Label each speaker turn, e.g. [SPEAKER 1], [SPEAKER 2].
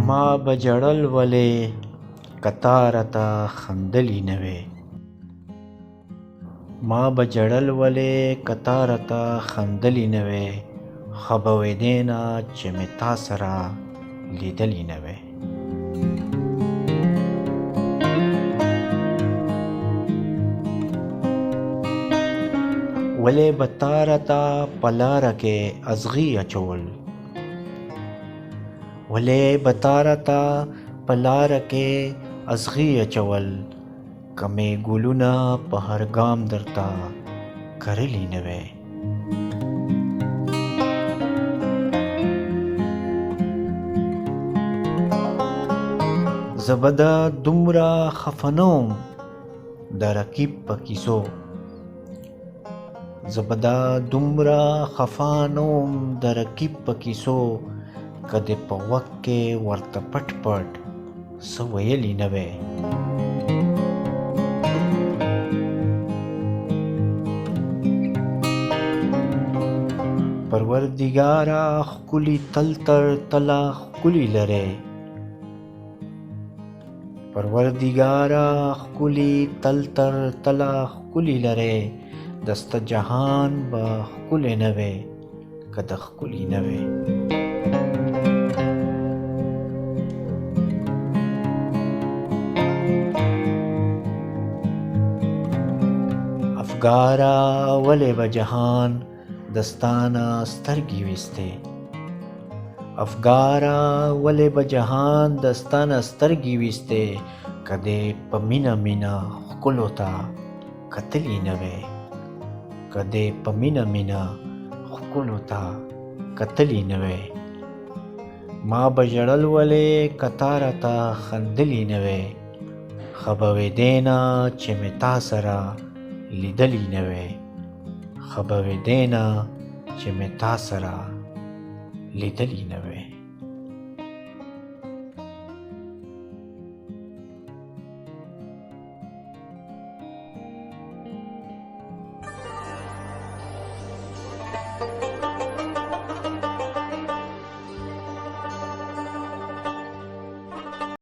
[SPEAKER 1] ما به ژړل ولې کتا راته خندلې نه وې. ما به ژړل ولې کتا راته خندلې نه وې. ښه به وې دې نه چې مې تا سره لیدلې نه وې. ولې به تا راته په لاره کې ازغي اچول. ولې به تا راته په لاره کې ازغي اچول. که مې ګلونه په هر ګام درته کرلې نه وې. زه به دومره خفه نه وم د رقیب په کیسو. زه به دومره خفه نه وم د رقیب په کیسو. که دې په غوږ کې ورته پټ پټ څه ویلې نه وې. پروردګاره ښکلي تل تر تله ښکلي لرې. پروردګاره ښکلي تل تر تله ښکلي لرې. د سته جهان به ښکلی نه وې که د ښکلي نه وې. افګاره ولې به جهان دستانه سترګې ویستې. افګاره ولې به جهان دستانه سترګې ویستې. که دې په مینه مینه ښکلو ته کتلې نه وې. که دې په مینه مینه ښکلو ته کتلې نه وې. ما به ژړل ولې کتا راته خندلې نه وې. ښه به وې دې نه چې مې تا سره لیدلې نه وې. ښه به وې دې نه چې مې تا سره لیدلې نه وې.